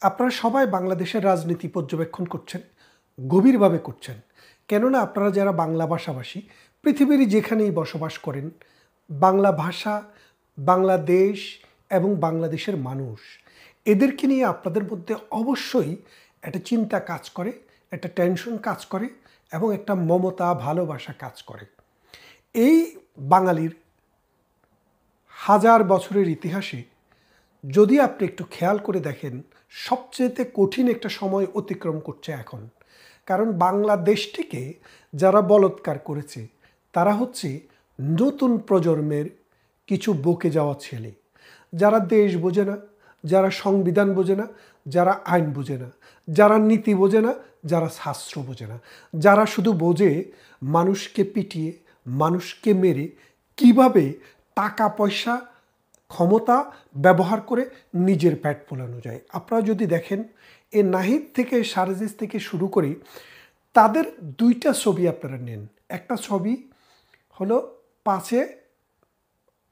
আপনারা সবাই বাংলাদেশের রাজনীতি পর্যবেক্ষণ করছেন, গভীরভাবে করছেন। কেননা আপনারা যারা বাংলা ভাষাভাষী পৃথিবীর যেখানেই বসবাস করেন, বাংলা ভাষা, বাংলাদেশ এবং বাংলাদেশের মানুষ এদেরকে নিয়ে আপনাদের মধ্যে অবশ্যই একটা চিন্তা কাজ করে, একটা টেনশন কাজ করে এবং একটা মমতা ভালোবাসা কাজ করে। এই বাঙালির হাজার বছরের ইতিহাসে যদি আপনি একটু খেয়াল করে দেখেন, সবচেয়ে কঠিন একটা সময় অতিক্রম করছে এখন। কারণ বাংলাদেশটিকে যারা বলৎকার করেছে তারা হচ্ছে নতুন প্রজন্মের কিছু বকে যাওয়া ছেলে, যারা দেশ বোঝে না, যারা সংবিধান বোঝে না, যারা আইন বোঝে না, যারা নীতি বোঝে না, যারা শাস্ত্র বোঝে না, যারা শুধু বোঝে মানুষকে পিটিয়ে, মানুষকে মেরে কিভাবে টাকা পয়সা ক্ষমতা ব্যবহার করে নিজের পেট ফোলানো যায়। আপনারা যদি দেখেন, এ নাহিদ থেকে সারজিস থেকে শুরু করে তাদের দুইটা ছবি আপনারা নেন। একটা ছবি হলো 5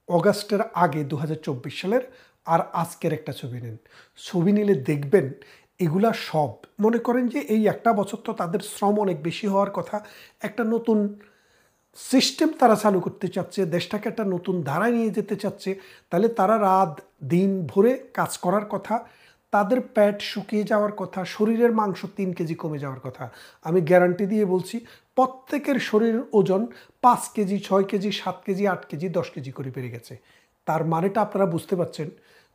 অগাস্টের আগে 2024 সালের, আর আজকের একটা ছবি নেন। ছবি নিলে দেখবেন এগুলা সব, মনে করেন যে এই একটা বছর তো তাদের শ্রম অনেক বেশি হওয়ার কথা, একটা নতুন সিস্টেম তারা চালু করতে চাচ্ছে, দেশটাকে একটা নতুন ধারায় নিয়ে যেতে চাচ্ছে। তাহলে তারা রাত দিন ভরে কাজ করার কথা, তাদের পেট শুকিয়ে যাওয়ার কথা, শরীরের মাংস 3 কেজি কমে যাওয়ার কথা। আমি গ্যারান্টি দিয়ে বলছি, প্রত্যেকের শরীরের ওজন 5 KG, 6 KG, 7 KG, 8 KG, 10 KG করে বেড়ে গেছে। তার মানেটা আপনারা বুঝতে পারছেন।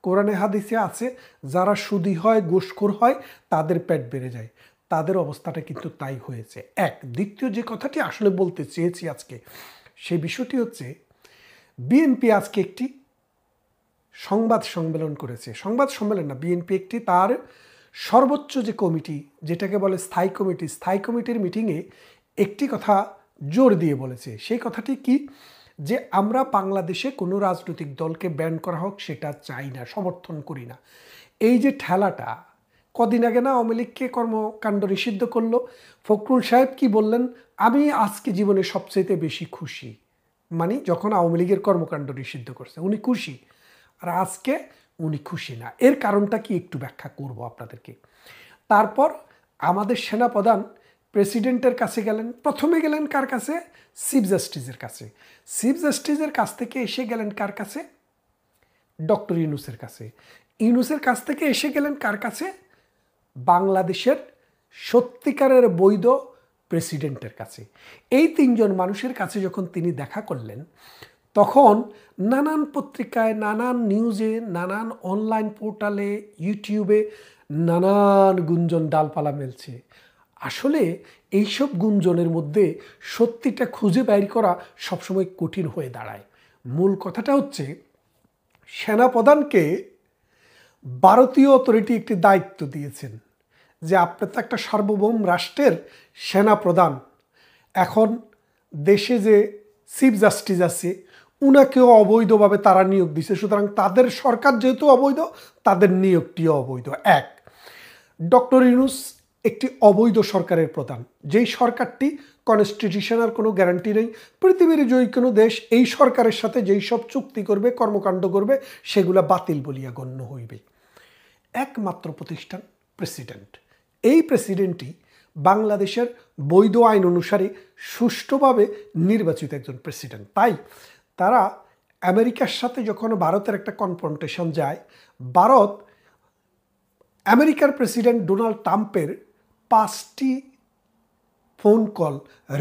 কোরআনে হাদিসে আছে, যারা সুদী হয়, ঘুষখোর হয়, তাদের পেট বেড়ে যায়। তাদের অবস্থাটা কিন্তু তাই হয়েছে। দ্বিতীয় যে কথাটি আসলে বলতে চেয়েছি আজকে, সেই বিষয়টি হচ্ছে বিএনপি আজকে একটি সংবাদ সম্মেলন করেছে। সংবাদ সম্মেলন না, বিএনপি একটি তার সর্বোচ্চ যে কমিটি, যেটাকে বলে স্থায়ী কমিটি, স্থায়ী কমিটির মিটিংয়ে একটি কথা জোর দিয়ে বলেছে। সেই কথাটি কি? যে আমরা বাংলাদেশে কোনো রাজনৈতিক দলকে ব্যান করা হোক সেটা চাই না, সমর্থন করি না। এই যে ঠেলাটা, কদিন আগে না আওয়ামী লীগকে কর্মকাণ্ড নিষিদ্ধ করলো, ফখরুল সাহেব কি বললেন? আমি আজকে জীবনে সবচেয়ে বেশি খুশি, মানে যখন আওয়ামী লীগের কর্মকাণ্ড নিষিদ্ধ করছে উনি খুশি, আর আজকে উনি খুশি না। এর কারণটা কি একটু ব্যাখ্যা করব আপনাদেরকে। তারপর আমাদের সেনাপ্রধান প্রেসিডেন্টের কাছে গেলেন। প্রথমে গেলেন কার কাছে? চিফ জাস্টিসের কাছে। চিফ জাস্টিসের কাছ থেকে এসে গেলেন কার কাছে? ডক্টর ইউনূসের কাছে। ইউনূসের কাছ থেকে এসে গেলেন কার কাছে? বাংলাদেশের সত্যিকারের বৈধ প্রেসিডেন্টের কাছে। এই 3 জন মানুষের কাছে যখন তিনি দেখা করলেন, তখন নানান পত্রিকায়, নানান নিউজে, নানান অনলাইন পোর্টালে, ইউটিউবে নানান গুঞ্জন ডালপালা মেলছে। আসলে এইসব গুঞ্জনের মধ্যে সত্যিটা খুঁজে বের করা সবসময় কঠিন হয়ে দাঁড়ায়। মূল কথাটা হচ্ছে, সেনাপ্রধানকে ভারতীয় অথরিটি একটি দায়িত্ব দিয়েছেন যে আপনি তো একটা সার্বভৌম রাষ্ট্রের সেনাপ্রধান, এখন দেশে যে চিফ জাস্টিস আছে উনাকেও অবৈধভাবে তারা নিয়োগ দিছে, সুতরাং তাদের সরকার যেহেতু অবৈধ, তাদের নিয়োগটিও অবৈধ। ডক্টর ইউনূস একটি অবৈধ সরকারের প্রধান, যেই সরকারটি কনস্টিটিউশনাল কোনো গ্যারান্টি নেই। পৃথিবীর যে কোনো দেশ এই সরকারের সাথে যেই সব চুক্তি করবে, কর্মকাণ্ড করবে, সেগুলা বাতিল বলিয়া গণ্য হইবে। একমাত্র প্রতিষ্ঠান প্রেসিডেন্ট। এই প্রেসিডেন্টই বাংলাদেশের বৈধ আইন অনুসারে সুষ্ঠুভাবে নির্বাচিত একজন প্রেসিডেন্ট। তাই তারা আমেরিকার সাথে যখন ভারতের একটা কনফ্রন্টেশন যায়, ভারত আমেরিকার প্রেসিডেন্ট ডোনাল্ড ট্রাম্পের 5টি ফোন কল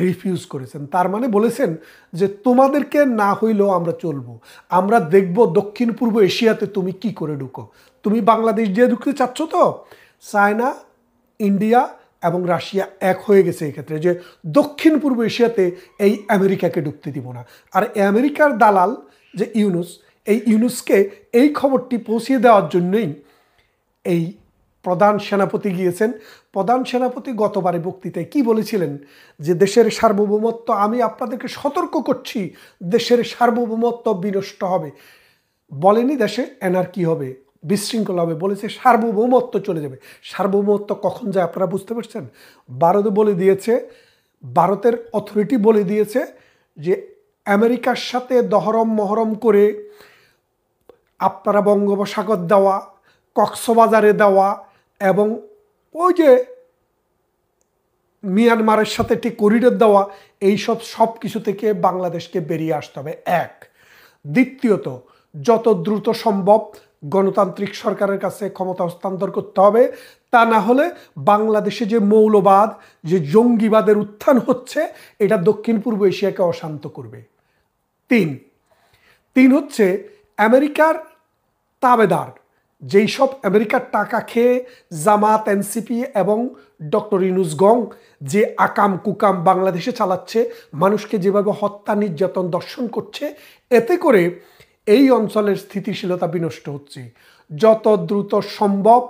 রিফিউজ করেছেন। তার মানে বলেছেন যে তোমাদেরকে না হইলেও আমরা চলবো, আমরা দেখব দক্ষিণ পূর্ব এশিয়াতে তুমি কি করে ঢুকো। তুমি বাংলাদেশ দিয়ে ঢুকতে চাচ্ছ তো? চায়না, ইন্ডিয়া এবং রাশিয়া এক হয়ে গেছে এক্ষেত্রে, যে দক্ষিণ পূর্ব এশিয়াতে এই আমেরিকাকে ঢুকতে দিব না। আর আমেরিকার দালাল যে ইউনূস, এই ইউনূসকে এই খবরটি পৌঁছিয়ে দেওয়ার জন্যই এই প্রধান সেনাপতি গিয়েছেন। প্রধান সেনাপতি গতবারে বক্তৃতায় কি বলেছিলেন? যে দেশের সার্বভৌমত্ব, আমি আপনাদেরকে সতর্ক করছি, দেশের সার্বভৌমত্ব বিনষ্ট হবে। বলেনি দেশে অ্যানার্কি হবে, বিশৃঙ্খলা হবে, বলেছে সার্বভৌমত্ব চলে যাবে। সার্বভৌমত্ব কখন যায় আপনারা বুঝতে পারছেন? ভারত বলে দিয়েছে, ভারতের অথরিটি বলে দিয়েছে যে আমেরিকার সাথে দহরম মহরম করে আপনারা বঙ্গোপসাগর দেওয়া, কক্সবাজারে দেওয়া এবং ওই যে মিয়ানমারের সাথে একটি করিডোর দেওয়া, এইসব সব কিছু থেকে বাংলাদেশকে বেরিয়ে আসতে হবে। এক, দ্বিতীয়ত যত দ্রুত সম্ভব গণতান্ত্রিক সরকারের কাছে ক্ষমতা হস্তান্তর করতে হবে। তা না হলে বাংলাদেশে যে মৌলবাদ, যে জঙ্গিবাদের উত্থান হচ্ছে, এটা দক্ষিণ পূর্ব এশিয়াকে অশান্ত করবে। তিন হচ্ছে আমেরিকার তাবেদার, যেই সব আমেরিকার টাকা খেয়ে জামাত, এনসিপি এবং ডক্টর ইউনূস গং যে আকাম কুকাম বাংলাদেশে চালাচ্ছে, মানুষকে যেভাবে হত্যা, নির্যাতন, দর্শন করছে, এতে করে এই অঞ্চলের স্থিতিশীলতা বিনষ্ট হচ্ছে। যত দ্রুত সম্ভব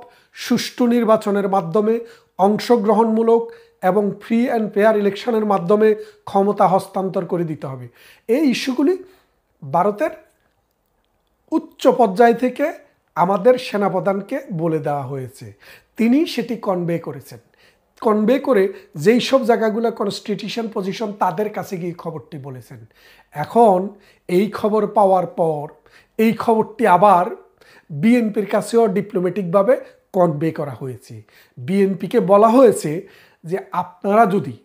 সুষ্ঠু নির্বাচনের মাধ্যমে, অংশগ্রহণমূলক এবং ফ্রি অ্যান্ড ফেয়ার ইলেকশনের মাধ্যমে ক্ষমতা হস্তান্তর করে দিতে হবে। এই ইস্যুগুলি ভারতের উচ্চ পর্যায় থেকে আমাদের সেনাপ্রধানকে বলে দেওয়া হয়েছে, তিনি সেটি কনভে করেছেন। কনভে করে যেই সব জায়গাগুলো কনস্টিটিউশন পজিশন, তাদের কাছে গিয়ে খবরটি বলেছেন। এখন এই খবর পাওয়ার পর এই খবরটি আবার বিএনপির কাছেও ডিপ্লোম্যাটিকভাবে কনভে করা হয়েছে। বিএনপিকে বলা হয়েছে যে আপনারা যদি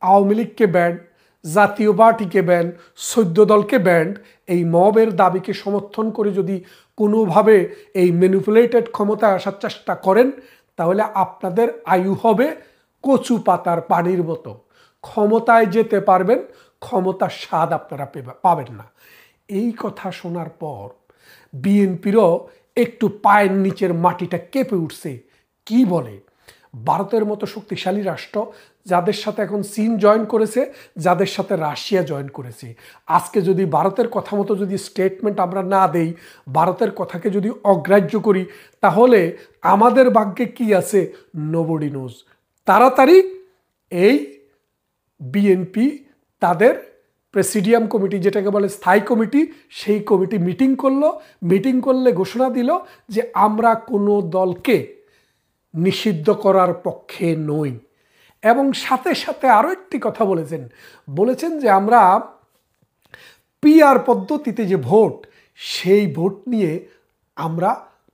আওয়ামী লীগকে ব্যান্ড, জাতীয় পার্টিকে ব্যান্ড, ১৪ দলকে ব্যান্ড, এই মবের দাবিকে সমর্থন করে যদি কোনোভাবে এই ম্যানিপুলেটেড ক্ষমতায় আসার চেষ্টা করেন, তাহলে আপনাদের আয়ু হবে কচু পাতার পানির মতো। ক্ষমতায় যেতে পারবেন, ক্ষমতার স্বাদ আপনারা পাবেন না। এই কথা শোনার পর বিএনপিরও একটু পায়ের নিচের মাটিটা কেঁপে উঠছে। কি বলে, ভারতের মতো শক্তিশালী রাষ্ট্র, যাদের সাথে এখন চীন জয়েন করেছে, যাদের সাথে রাশিয়া জয়েন করেছে, আজকে যদি ভারতের কথা মতো যদি স্টেটমেন্ট আমরা না দেই, ভারতের কথাকে যদি অগ্রাহ্য করি, তাহলে আমাদের ভাগ্যে কি আছে নোবডি নোজ। তাড়াতাড়ি এই বিএনপি তাদের প্রেসিডিয়াম কমিটি, যেটাকে বলে স্থায়ী কমিটি, সেই কমিটি মিটিং করলো। মিটিং করলে ঘোষণা দিল যে আমরা কোনো দলকে নিষিদ্ধ করার পক্ষে নই। এবং সাথে সাথে আরও একটি কথা বলেছেন যে আমরা পিআর পদ্ধতিতে যে ভোট, সেই ভোট নিয়ে আমরা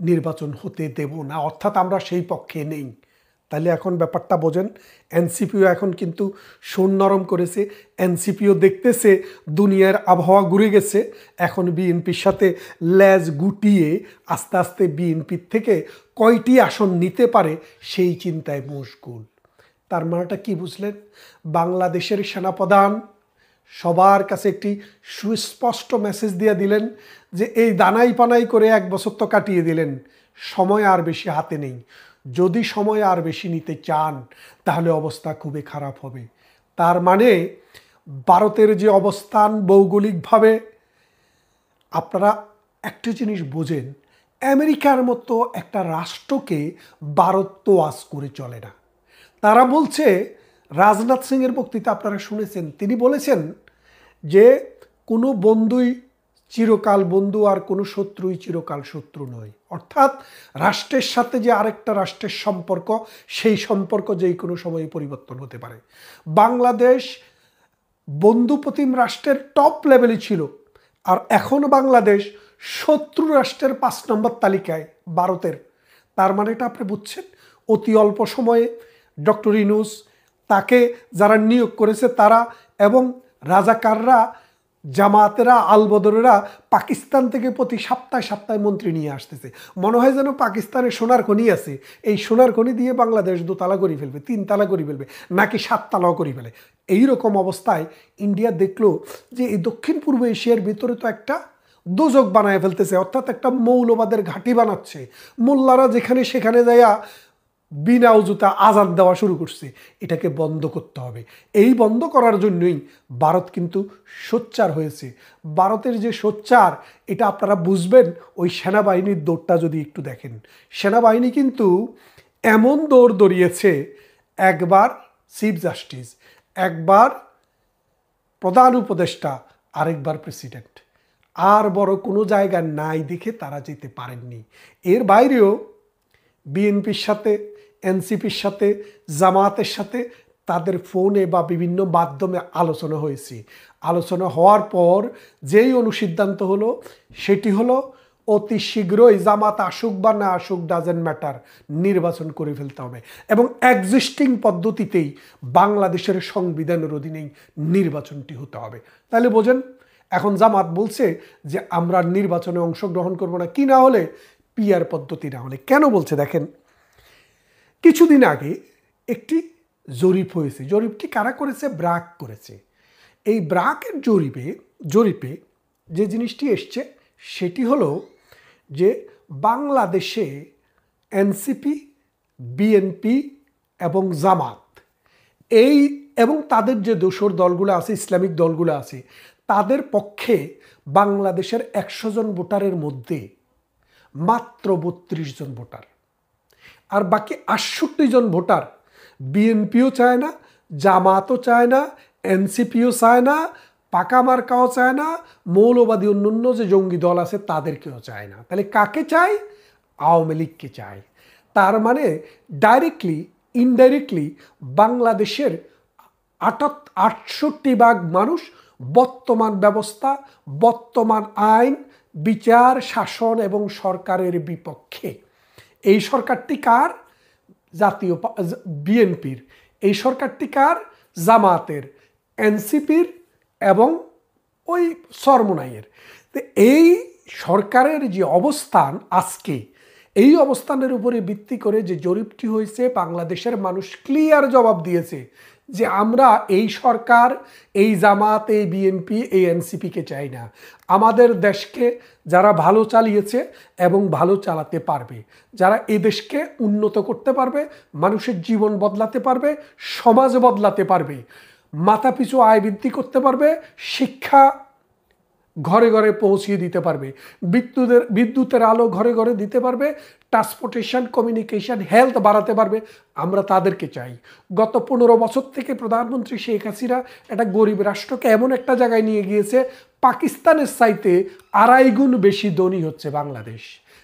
নির্বাচন হতে দেব না, অর্থাৎ আমরা সেই পক্ষে নেই। তাহলে এখন ব্যাপারটা বোঝেন, এনসিপিও এখন কিন্তু সুর নরম করেছে। এনসিপিও দেখতেছে দুনিয়ার আবহাওয়া ঘুরে গেছে, এখন বিএনপির সাথে লেজ গুটিয়ে আস্তে আস্তে বিএনপির থেকে কয়টি আসন নিতে পারে সেই চিন্তায় মশগুল। তার মানেটা কি বুঝলেন? বাংলাদেশের সেনাপ্রধান সবার কাছে একটি সুস্পষ্ট মেসেজ দিয়ে দিলেন যে এই দানাই পানাই করে 1 বছর তো কাটিয়ে দিলেন, সময় আর বেশি হাতে নেই। যদি সময় আর বেশি নিতে চান, তাহলে অবস্থা খুবই খারাপ হবে। তার মানে ভারতের যে অবস্থান ভৌগোলিকভাবে, আপনারা একটা জিনিস বোঝেন, আমেরিকার মতো একটা রাষ্ট্রকে ভারত তো আজ করে চলে না। তারা বলছে, রাজনাথ সিংয়ের বক্তৃতা আপনারা শুনেছেন, তিনি বলেছেন যে কোনো বন্ধুই চিরকাল বন্ধু আর কোনো শত্রুই চিরকাল শত্রু নয়। অর্থাৎ রাষ্ট্রের সাথে যে আরেকটা রাষ্ট্রের সম্পর্ক, সেই সম্পর্ক যেই কোনো সময়ে পরিবর্তন হতে পারে। বাংলাদেশ বন্ধুপ্রতিম রাষ্ট্রের টপ লেভেলে ছিল, আর এখন বাংলাদেশ শত্রু রাষ্ট্রের 5 নম্বর তালিকায় ভারতের। তার মানে এটা আপনি বুঝছেন, অতি অল্প সময়ে ডক্টর ইউনূস, তাকে যারা নিয়োগ করেছে তারা, এবং রাজাকাররা, জামাতেরা, আলবদরেরা পাকিস্তান থেকে প্রতি সপ্তাহে মন্ত্রী নিয়ে আসতেছে। মনে হয় যেন পাকিস্তানে সোনার খনি আছে, এই সোনার খনি দিয়ে বাংলাদেশ 2 তালা করে ফেলবে, 3 তালা করে ফেলবে, নাকি 7 তালাও করে ফেলে। এইরকম অবস্থায় ইন্ডিয়া দেখলো যে এই দক্ষিণ পূর্ব এশিয়ার ভিতরে তো একটা দোজক বানায় ফেলতেছে, অর্থাৎ একটা মৌলবাদের ঘাঁটি বানাচ্ছে। মোল্লারা যেখানে সেখানে যাইয়া বিনা উজুতে আজান দেওয়া শুরু করছে। এটাকে বন্ধ করতে হবে। এই বন্ধ করার জন্যই ভারত কিন্তু সোচ্চার হয়েছে। ভারতের যে সোচ্চার, এটা আপনারা বুঝবেন ওই সেনাবাহিনীর দৌড়টা যদি একটু দেখেন। সেনাবাহিনী কিন্তু এমন দৌড় দৌড়িয়েছে, একবার চিফ জাস্টিস, একবার প্রধান উপদেষ্টা, আরেকবার প্রেসিডেন্ট, আর বড় কোনো জায়গা নাই দেখে তারা যেতে পারেননি। এর বাইরেও বিএনপির সাথে, এনসিপির সাথে, জামাতের সাথে তাদের ফোনে বা বিভিন্ন মাধ্যমে আলোচনা হয়েছে। আলোচনা হওয়ার পর যেই অনুসিদ্ধান্ত হলো, সেটি হলো অতি শীঘ্রই জামাত আসুক বা না আসুক ডাজেন্ট ম্যাটার, নির্বাচন করে ফেলতে হবে এবং এক্সিস্টিং পদ্ধতিতেই বাংলাদেশের সংবিধানের অধীনেই নির্বাচনটি হতে হবে। তাহলে বোঝেন, এখন জামাত বলছে যে আমরা নির্বাচনে অংশগ্রহণ করব না, কি না হলে পিআর পদ্ধতি না হলে। কেন বলছে দেখেন, কিছুদিন আগে একটি জরিপ হয়েছে। জরিপটি কারা করেছে? ব্র্যাক করেছে। এই ব্র্যাকের জরিপে যে জিনিসটি এসছে সেটি হলো যে বাংলাদেশে এনসিপি, বিএনপি এবং জামাত এবং তাদের যে দোসর দলগুলো আছে, ইসলামিক দলগুলো আছে, তাদের পক্ষে বাংলাদেশের 100 জন ভোটারের মধ্যে মাত্র 32 জন ভোটার, আর বাকি 68 জন ভোটার বিএনপিও চায় না, জামাতও চায় না, এনসিপিও চায় না, পাকা মার্কাও চায় না, মৌলবাদী অন্যান্য যে জঙ্গি দল আছে তাদেরকেও চায় না। তাহলে কাকে চায়? আওয়ামী লীগকে চায়। তার মানে ডাইরেক্টলি ইনডাইরেক্টলি বাংলাদেশের 68% মানুষ বর্তমান ব্যবস্থা, বর্তমান আইন, বিচার, শাসন এবং সরকারের বিপক্ষে। এই সরকারটি কার? জাতীয় বিএনপির। এই সরকারটি কার? জামাতের, এনসিপির এবং ওই চরমোনাইয়ের। তো এই সরকারের যে অবস্থান আজকে, এই অবস্থানের উপরে ভিত্তি করে যে জরিপটি হয়েছে, বাংলাদেশের মানুষ ক্লিয়ার জবাব দিয়েছে যে আমরা এই সরকার, এই জামাত, এই বিএনপি, এই এনসিপিকে চাই না। আমাদের দেশকে যারা ভালো চালিয়েছে এবং ভালো চালাতে পারবে, যারা এই দেশকে উন্নত করতে পারবে, মানুষের জীবন বদলাতে পারবে, সমাজ বদলাতে পারবে, মাথাপিছু আয় বৃদ্ধি করতে পারবে, শিক্ষা ঘরে ঘরে পৌঁছিয়ে দিতে পারবে, বিদ্যুতের আলো ঘরে ঘরে দিতে পারবে, ট্রান্সপোর্টেশন, কমিউনিকেশন, হেলথ বাড়াতে পারবে, আমরা তাদেরকে চাই। গত 15 বছর থেকে প্রধানমন্ত্রী শেখ হাসিনা একটা গরিব রাষ্ট্রকে এমন একটা জায়গায় নিয়ে গিয়েছে, পাকিস্তানের চাইতে 2.5 গুণ বেশি ধনী হচ্ছে বাংলাদেশ,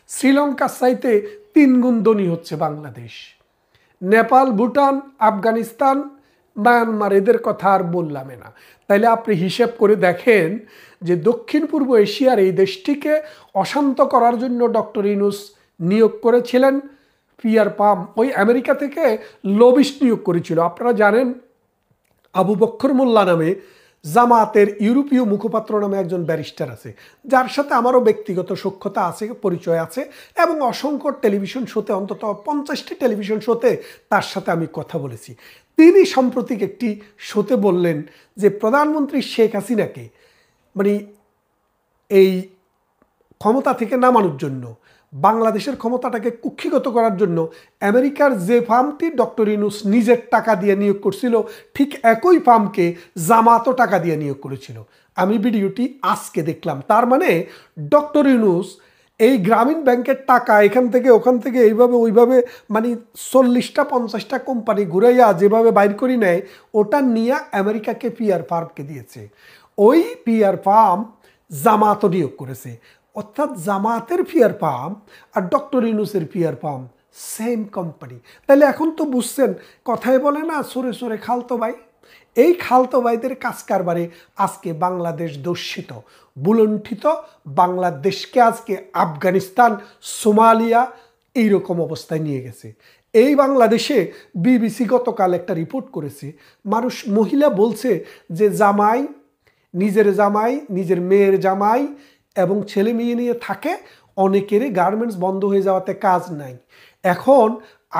শ্রীলঙ্কার চাইতে 3 গুণ ধনী হচ্ছে বাংলাদেশ, নেপাল, ভুটান, আফগানিস্তান, মায়ানমার, এদের কথা আর বললাম না। তাইলে আপনি হিসেব করে দেখেন যে দক্ষিণ পূর্ব এশিয়ার এই দেশটিকে অশান্ত করার জন্য ডক্টর ইউনূস নিয়োগ করেছিলেন পিয়ার পাম, ওই আমেরিকা থেকে লবিস্ট নিয়োগ করেছিল। আপনারা জানেন আবু বক্কর মোল্লা নামে জামাতের ইউরোপীয় মুখপাত্র নামে একজন ব্যারিস্টার আছে, যার সাথে আমারও ব্যক্তিগত সখ্যতা আছে, পরিচয় আছে, এবং অসংখ্য টেলিভিশন শোতে, অন্তত 50টি টেলিভিশন শোতে তার সাথে আমি কথা বলেছি। তিনি সাম্প্রতিক একটি শোতে বললেন যে প্রধানমন্ত্রী শেখ হাসিনাকে মানে এই ক্ষমতা থেকে নামানোর জন্য, বাংলাদেশের ক্ষমতাটাকে কুক্ষিগত করার জন্য আমেরিকার যে ফার্মটি ডক্টর ইউনূস নিজের টাকা দিয়ে নিয়োগ করছিল, ঠিক একই ফার্মকে জামাতও টাকা দিয়ে নিয়োগ করেছিল। আমি ভিডিওটি আজকে দেখলাম। তার মানে ডক্টর ইউনূস এই গ্রামীণ ব্যাংকের টাকা এখান থেকে ওখান থেকে এইভাবে ওইভাবে মানে 40টা 50টা কোম্পানি ঘুরাইয়া যেভাবে বাইর করি নেয়, ওটা নিয়ে আমেরিকাকে পিআর ফার্মকে দিয়েছে। ওই পিআর ফার্ম জামাতও নিয়োগ করেছে। অর্থাৎ জামাতের পিআর ফার্ম আর ডক্টর ইউনূসের পিআর ফার্ম সেম কোম্পানি। তাহলে এখন তো বুঝছেন, কথায় বলে না সরে সরে খালতো ভাই, এই খালতো ভাইদের কাজ কারবারে আজকে বাংলাদেশ দূষিত, বুলণ্ঠিত, বাংলাদেশকে আজকে আফগানিস্তান, সোমালিয়া এইরকম অবস্থায় নিয়ে গেছে। এই বাংলাদেশে বিবিসি গতকাল একটা রিপোর্ট করেছে, মহিলা বলছে যে নিজের মেয়ের জামাই এবং ছেলে মেয়ে নিয়ে থাকে, অনেকেরই গার্মেন্টস বন্ধ হয়ে যাওয়াতে কাজ নাই। এখন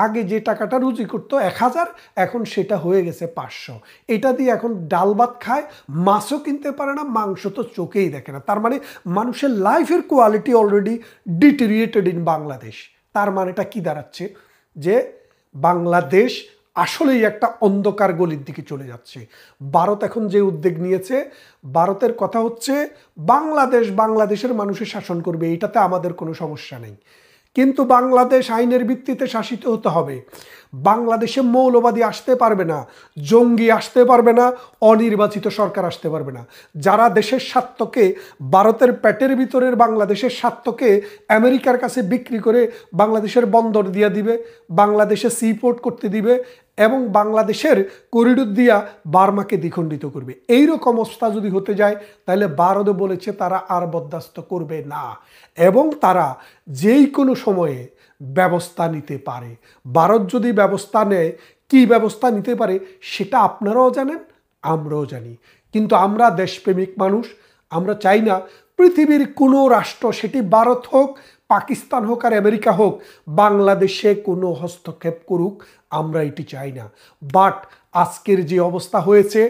আগে যে টাকাটা রুজি করতো 1000, এখন সেটা হয়ে গেছে 500। এটা দিয়ে এখন ডাল ভাত খায়, মাছও কিনতে পারে না, মাংস তো চোখেই দেখে না। তার মানে মানুষের লাইফের কোয়ালিটি অলরেডি ডিটেরিয়েটেড ইন বাংলাদেশ। তার মানেটা কি দাঁড়াচ্ছে? যে বাংলাদেশ আসলেই একটা অন্ধকার গলির দিকে চলে যাচ্ছে। ভারত এখন যে উদ্যোগ নিয়েছে, ভারতের কথা হচ্ছে বাংলাদেশের মানুষের শাসন করবে, এটাতে আমাদের কোনো সমস্যা নেই, কিন্তু বাংলাদেশ আইনের ভিত্তিতে শাসিত হতে হবে। বাংলাদেশে মৌলবাদী আসতে পারবে না, জঙ্গি আসতে পারবে না, অনির্বাচিত সরকার আসতে পারবে না। যারা দেশের স্বার্থকে, ভারতের পেটের ভিতরের বাংলাদেশের স্বার্থকে আমেরিকার কাছে বিক্রি করে বাংলাদেশের বন্দর দিয়ে দিবে, বাংলাদেশে সি পোর্ট করতে দিবে, এবং বাংলাদেশের করিডোর দিয়া বার্মাকে দ্বিখণ্ডিত করবে। এইরকম অবস্থা যদি হতে যায় তাহলে ভারতও বলেছে তারা আর বরদাস্ত করবে না এবং তারা যেই কোনো সময়ে ব্যবস্থা নিতে পারে। ভারত যদি ব্যবস্থা নেয়, কি ব্যবস্থা নিতে পারে সেটা আপনারাও জানেন, আমরাও জানি। কিন্তু আমরা দেশপ্রেমিক মানুষ, আমরা চাই না পৃথিবীর কোনো রাষ্ট্র, সেটি ভারত হোক, পাকিস্তান হোক আর আমেরিকা হোক, বাংলাদেশে কোনো হস্তক্ষেপ করুক, আমরা এটি চাই না। বাট আজকের যে অবস্থা হয়েছে,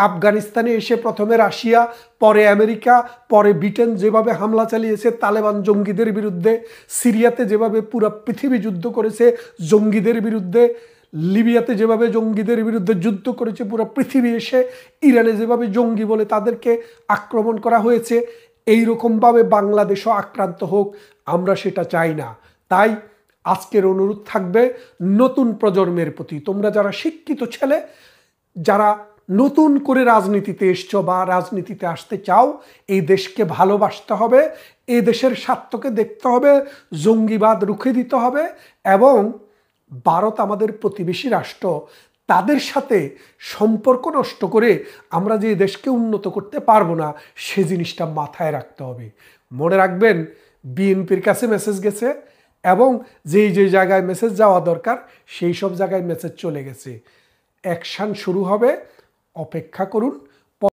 আফগানিস্তানে এসে প্রথমে রাশিয়া, পরে আমেরিকা, পরে ব্রিটেন যেভাবে হামলা চালিয়েছে তালেবান জঙ্গিদের বিরুদ্ধে, সিরিয়াতে যেভাবে পুরো পৃথিবী যুদ্ধ করেছে জঙ্গিদের বিরুদ্ধে, লিবিয়াতে যেভাবে জঙ্গিদের বিরুদ্ধে যুদ্ধ করেছে পুরো পৃথিবী, এসে ইরানে যেভাবে জঙ্গি বলে তাদেরকে আক্রমণ করা হয়েছে, এইরকমভাবে বাংলাদেশও আক্রান্ত হোক, আমরা সেটা চাই না। তাই আজকের অনুরোধ থাকবে নতুন প্রজন্মের প্রতি, তোমরা যারা শিক্ষিত ছেলে, যারা নতুন করে রাজনীতিতে এসছো বা রাজনীতিতে আসতে চাও, এই দেশকে ভালোবাসতে হবে, এই দেশের স্বার্থকে দেখতে হবে, জঙ্গিবাদ রুখে দিতে হবে এবং ভারত আমাদের প্রতিবেশী রাষ্ট্র, তাদের সাথে সম্পর্ক নষ্ট করে আমরা যে দেশকে উন্নত করতে পারবো না, সে জিনিসটা মাথায় রাখতে হবে। মনে রাখবেন, বিএনপির কাছে মেসেজ গেছে এবং যেই যে জায়গায় মেসেজ যাওয়া দরকার সেই সব জায়গায় মেসেজ চলে গেছে। অ্যাকশন শুরু হবে, অপেক্ষা করুন।